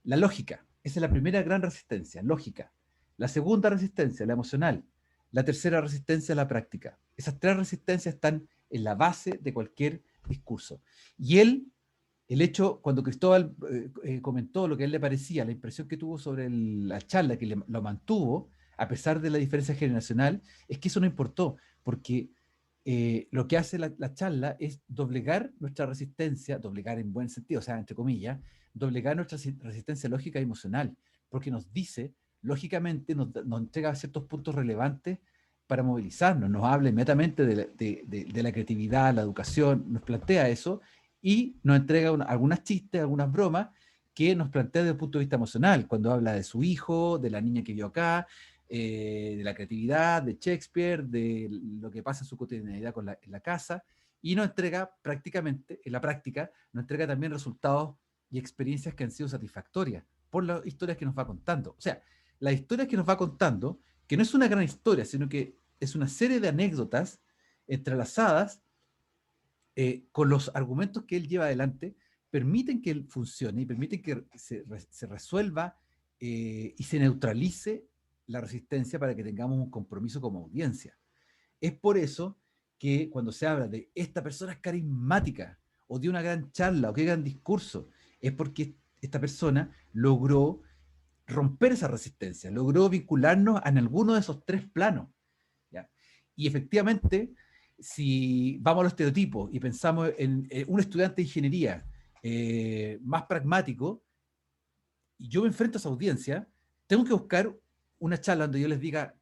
La lógica, esa es la primera gran resistencia, lógica. La segunda resistencia, la emocional. La tercera resistencia, la práctica. Esas tres resistencias están en la base de cualquier discurso. Y el hecho, cuando Cristóbal comentó lo que a él le parecía, la impresión que tuvo sobre la charla, que lo mantuvo, a pesar de la diferencia generacional, es que eso no importó, porque lo que hace la charla es doblegar nuestra resistencia, doblegar en buen sentido, o sea, entre comillas, doblegar nuestra resistencia lógica y emocional, porque nos dice, lógicamente, nos entrega ciertos puntos relevantes para movilizarnos, nos habla inmediatamente de la creatividad, la educación, nos plantea eso, y nos entrega algunas chistes, algunas bromas, que nos plantea desde el punto de vista emocional, cuando habla de su hijo, de la niña que vio acá, de la creatividad, de Shakespeare, de lo que pasa en su cotidianidad en la casa, y nos entrega prácticamente, en la práctica, nos entrega también resultados y experiencias que han sido satisfactorias por las historias que nos va contando. O sea, las historias que nos va contando, que no es una gran historia, sino que es una serie de anécdotas entrelazadas con los argumentos que él lleva adelante, permiten que él funcione y permiten que se resuelva y se neutralice la resistencia para que tengamos un compromiso como audiencia. Es por eso que cuando se habla de esta persona es carismática, o de una gran charla, o qué gran discurso, es porque esta persona logró romper esa resistencia, logró vincularnos en alguno de esos tres planos, ¿ya? Y efectivamente, Si vamos a los estereotipos y pensamos en un estudiante de ingeniería más pragmático, y yo me enfrento a esa audiencia, tengo que buscar una charla donde yo les diga,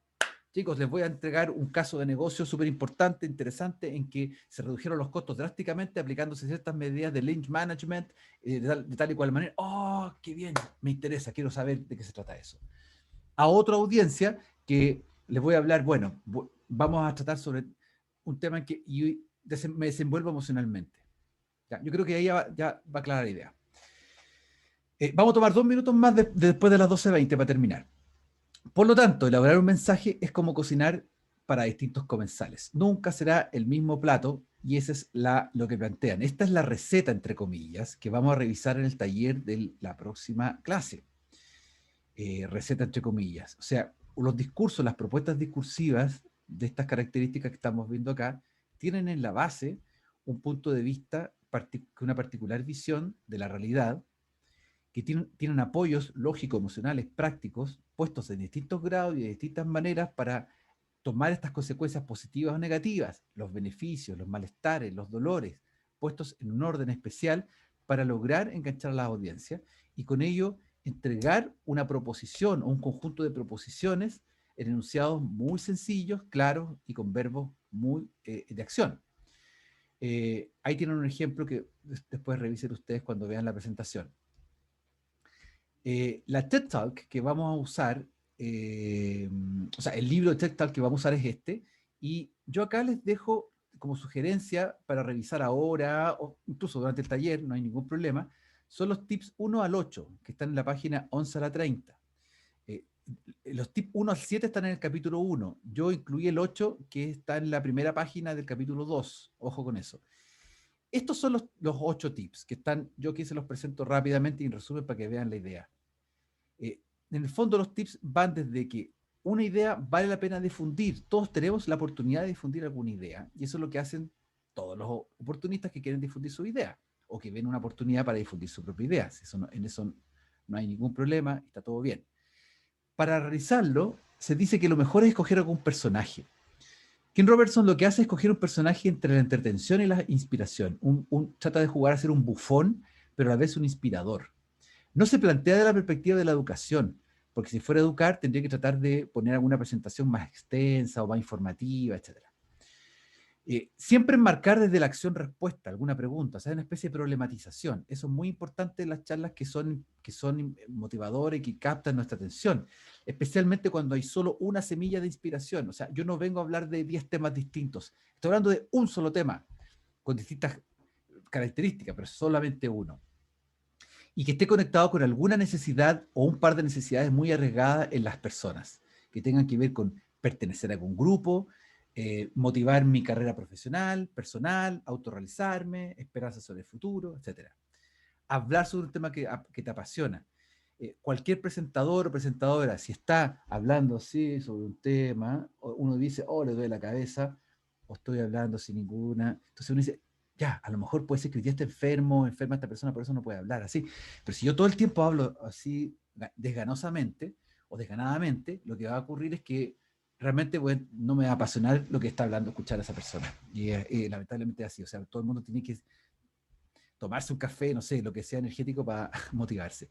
chicos, les voy a entregar un caso de negocio súper importante, interesante, en que se redujeron los costos drásticamente aplicándose ciertas medidas de link management de tal y cual manera. ¡Oh, qué bien! Me interesa, quiero saber de qué se trata eso. A otra audiencia que les voy a hablar, bueno, vamos a tratar sobre un tema en que yo me desenvuelvo emocionalmente. ¿Ya? Yo creo que ahí ya va clara la idea. Vamos a tomar 2 minutos más después de las 12:20 para terminar. Por lo tanto, elaborar un mensaje es como cocinar para distintos comensales. Nunca será el mismo plato y ese es lo que plantean. Esta es la receta, entre comillas, que vamos a revisar en el taller de la próxima clase. Receta entre comillas. O sea, los discursos, las propuestas discursivas de estas características que estamos viendo acá, tienen en la base un punto de vista, una particular visión de la realidad, que tienen apoyos lógicos, emocionales, prácticos, puestos en distintos grados y de distintas maneras para tomar estas consecuencias positivas o negativas, los beneficios, los malestares, los dolores, puestos en un orden especial para lograr enganchar a la audiencia y con ello entregar una proposición o un conjunto de proposiciones en enunciados muy sencillos, claros y con verbos muy de acción. Ahí tienen un ejemplo que después revisen ustedes cuando vean la presentación. La TED Talk que vamos a usar, o sea, el libro de TED Talk que vamos a usar es este, y yo acá les dejo como sugerencia para revisar ahora, o incluso durante el taller, no hay ningún problema, son los tips 1 al 8, que están en la página 11 a la 30. Los tips 1 al 7 están en el capítulo 1. Yo incluí el 8, que está en la primera página del capítulo 2. Ojo con eso. Estos son los 8 tips que están, yo aquí se los presento rápidamente y en resumen para que vean la idea. En el fondo los tips van desde que una idea vale la pena difundir. Todos tenemos la oportunidad de difundir alguna idea y eso es lo que hacen todos los oportunistas que quieren difundir su idea o que ven una oportunidad para difundir su propia idea. En eso no hay ningún problema, está todo bien. Para realizarlo, se dice que lo mejor es escoger algún personaje. Ken Robertson lo que hace es escoger un personaje entre la entretención y la inspiración. Trata de jugar a ser un bufón, pero a la vez un inspirador. No se plantea de la perspectiva de la educación, porque si fuera a educar tendría que tratar de poner alguna presentación más extensa o más informativa, etc. Siempre enmarcar desde la acción-respuesta alguna pregunta, o sea, una especie de problematización. Eso es muy importante en las charlas que son motivadoras y que captan nuestra atención, especialmente cuando hay solo una semilla de inspiración. O sea, yo no vengo a hablar de 10 temas distintos, estoy hablando de un solo tema, con distintas características, pero solamente uno. Y que esté conectado con alguna necesidad o un par de necesidades muy arriesgadas en las personas, que tengan que ver con pertenecer a algún grupo, motivar mi carrera profesional, personal, autorrealizarme, esperanza sobre el futuro, etc. Hablar sobre un tema que te apasiona. Cualquier presentador o presentadora, si está hablando así sobre un tema, uno dice, oh, le duele la cabeza, o estoy hablando sin ninguna. Entonces uno dice, ya, a lo mejor puede ser que ya esté enferma esta persona, por eso no puede hablar así. Pero si yo todo el tiempo hablo así desganosamente o desganadamente, lo que va a ocurrir es que realmente no me va a apasionar lo que está hablando, escuchar a esa persona. Y lamentablemente es así. O sea, todo el mundo tiene que tomarse un café, no sé, lo que sea energético para motivarse.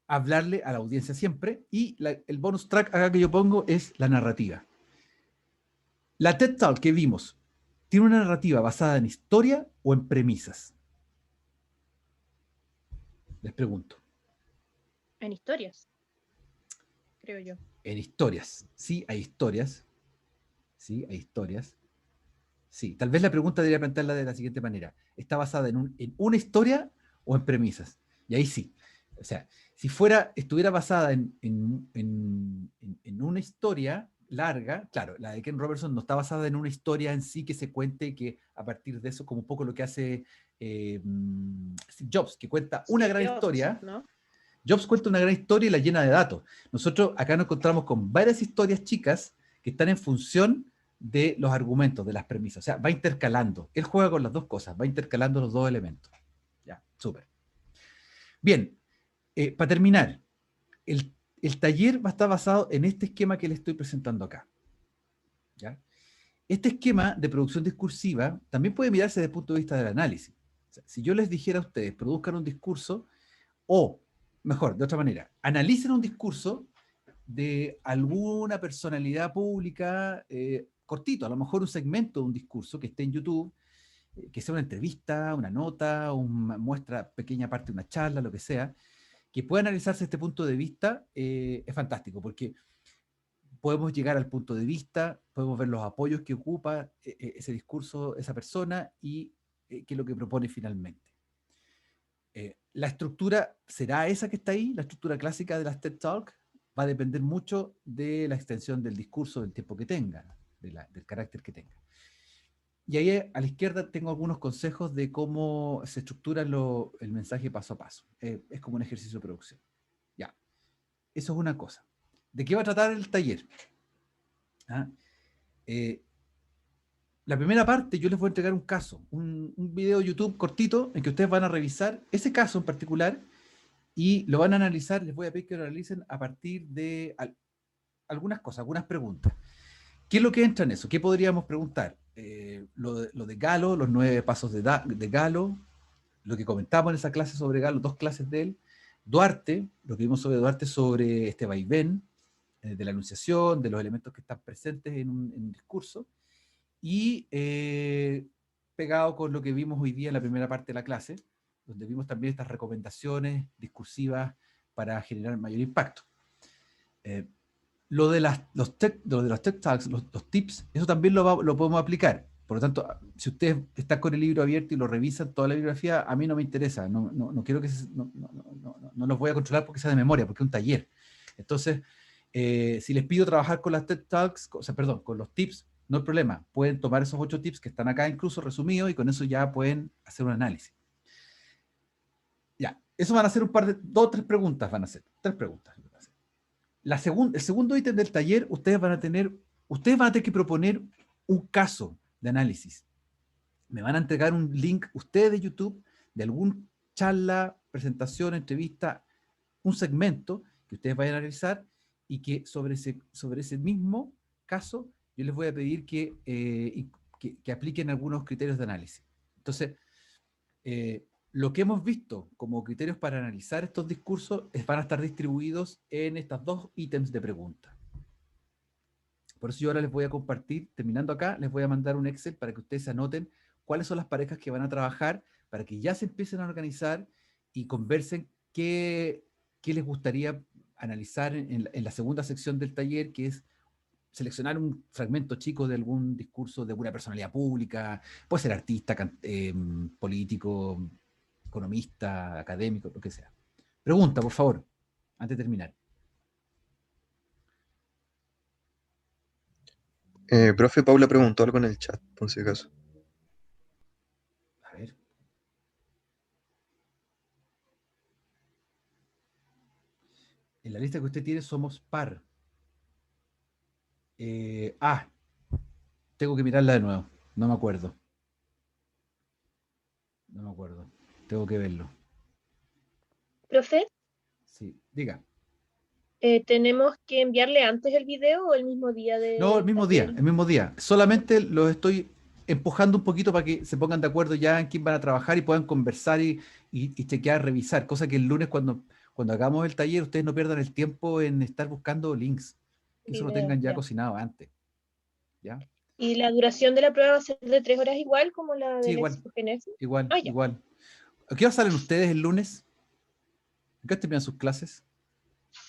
Hablarle a la audiencia siempre. Y el bonus track acá que yo pongo es la narrativa. La TED Talk que vimos, ¿tiene una narrativa basada en historia o en premisas? Les pregunto. En historias, creo yo. En historias. Sí, hay historias. Sí, hay historias. Sí, tal vez la pregunta debería plantearla de la siguiente manera. ¿Está basada en una historia o en premisas? Y ahí sí. O sea, si estuviera basada en una historia larga, claro, la de Ken Robertson no está basada en una historia en sí que se cuente, que a partir de eso, como un poco lo que hace Steve Jobs, que cuenta una gran historia, ¿no? Jobs cuenta una gran historia y la llena de datos. Nosotros acá nos encontramos con varias historias chicas que están en función de los argumentos, de las premisas. O sea, va intercalando. Él juega con las dos cosas, va intercalando los dos elementos. Ya, súper. Bien, para terminar, el taller va a estar basado en este esquema que les estoy presentando acá. ¿Ya? Este esquema de producción discursiva también puede mirarse desde el punto de vista del análisis. O sea, si yo les dijera a ustedes, produzcan un discurso, o, mejor, de otra manera, analicen un discurso de alguna personalidad pública, cortito, a lo mejor un segmento de un discurso que esté en YouTube, que sea una entrevista, una nota, una muestra, pequeña parte de una charla, lo que sea, que pueda analizarse desde este punto de vista, es fantástico, porque podemos llegar al punto de vista, podemos ver los apoyos que ocupa ese discurso, esa persona, y qué es lo que propone finalmente. La estructura será esa que está ahí, la estructura clásica de las TED Talk, va a depender mucho de la extensión del discurso, del tiempo que tenga, del carácter que tenga. Y ahí a la izquierda tengo algunos consejos de cómo se estructura el mensaje paso a paso. Es como un ejercicio de producción. Ya, eso es una cosa. ¿De qué va a tratar el taller? ¿Ah? La primera parte yo les voy a entregar un caso, un video de YouTube cortito en que ustedes van a revisar ese caso en particular y lo van a analizar. Les voy a pedir que lo analicen a partir de algunas cosas, algunas preguntas. ¿Qué es lo que entra en eso? ¿Qué podríamos preguntar? Lo de Galo, los 9 pasos de Galo, lo que comentamos en esa clase sobre Galo, 2 clases de él. Duarte, lo que vimos sobre Duarte, sobre este vaivén de la enunciación, de los elementos que están presentes en un discurso. Y pegado con lo que vimos hoy día en la primera parte de la clase, donde vimos también estas recomendaciones discursivas para generar mayor impacto. Lo de los TED Talks, los tips, eso también lo podemos aplicar. Por lo tanto, si ustedes están con el libro abierto y lo revisan toda la bibliografía, a mí no me interesa. No quiero que no los voy a controlar porque sea de memoria, porque es un taller. Entonces, si les pido trabajar con las TED Talks, con los tips, no hay problema. Pueden tomar esos 8 tips que están acá incluso resumidos y con eso ya pueden hacer un análisis. Ya, eso van a ser 2 o 3 preguntas, van a ser 3 preguntas. El segundo ítem del taller, ustedes van a tener que proponer un caso de análisis. Me van a entregar un link, ustedes de YouTube, de alguna charla, presentación, entrevista, un segmento que ustedes vayan a analizar y que sobre ese mismo caso yo les voy a pedir que apliquen algunos criterios de análisis. Entonces, lo que hemos visto como criterios para analizar estos discursos van a estar distribuidos en estas 2 ítems de pregunta. Por eso yo ahora les voy a compartir, terminando acá, les voy a mandar un Excel para que ustedes anoten cuáles son las parejas que van a trabajar, para que ya se empiecen a organizar y conversen qué les gustaría analizar en la segunda sección del taller, que es seleccionar un fragmento chico de algún discurso de alguna personalidad pública, puede ser artista, político, economista, académico, lo que sea. Pregunta, por favor, antes de terminar. Profe, Paula preguntó algo en el chat, por si acaso. A ver. En la lista que usted tiene somos par. Tengo que mirarla de nuevo. No me acuerdo. Tengo que verlo. Profe, Sí, diga. ¿tenemos que enviarle antes el video o el mismo día de No, el mismo día. Solamente los estoy empujando un poquito para que se pongan de acuerdo ya en quién van a trabajar y puedan conversar y chequear, revisar. Cosa que el lunes cuando hagamos el taller ustedes no pierdan el tiempo en estar buscando links. Que eso lo Video, tengan ya ya. cocinado antes. ¿Ya? ¿Y la duración de la prueba va a ser de 3 horas igual como la Sí, de igual. lexicogénesis? Igual, Ah, ya. igual. ¿A qué hora salen ustedes el lunes? ¿A qué hora terminan sus clases?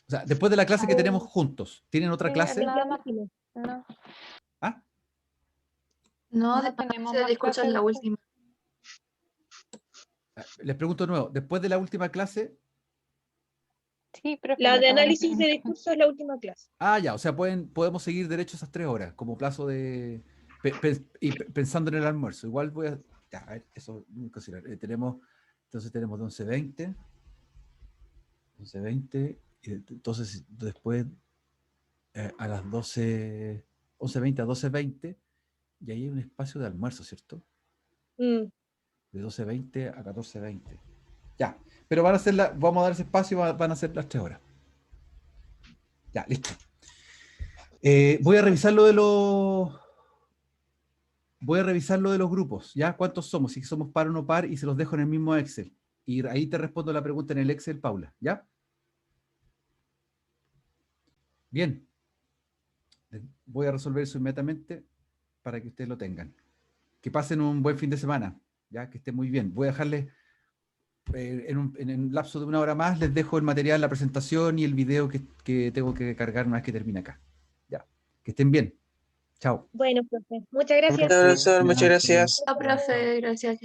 O sea, después de la clase que tenemos juntos, ¿tienen otra Sí, clase? nada más. Imagino. No, ¿Ah? No, no después tenemos del más discurso es clases la después. última. Les pregunto de nuevo, después de la última clase, Sí, profe, La lo de acabo análisis de preguntar. discurso es la última clase. ya, o sea, podemos seguir derecho esas 3 horas como plazo de... pensando en el almuerzo. Igual voy a... Ya, a ver, eso muy considerar. Entonces tenemos de 11:20, y entonces después a las 11:20 a 12:20, y ahí hay un espacio de almuerzo, ¿cierto? Mm. De 12:20 a 14:20. Ya, pero vamos a dar ese espacio, van a ser las 3 horas. Ya, listo. Voy a revisar lo de voy a revisar lo de los grupos, ¿ya? ¿Cuántos somos? Si somos par o no par, y se los dejo en el mismo Excel. Y ahí te respondo la pregunta en el Excel, Paula, ¿ya? Bien. Voy a resolver eso inmediatamente para que ustedes lo tengan. Que pasen un buen fin de semana, ¿ya? Que estén muy bien. Voy a dejarles, en un lapso de 1 hora más, les dejo el material, la presentación y el video que tengo que cargar una vez que termine acá. Ya. Que estén bien. Chao. Bueno, profe, muchas gracias. Profesor, muchas Ya, gracias. Chao, profe, gracias.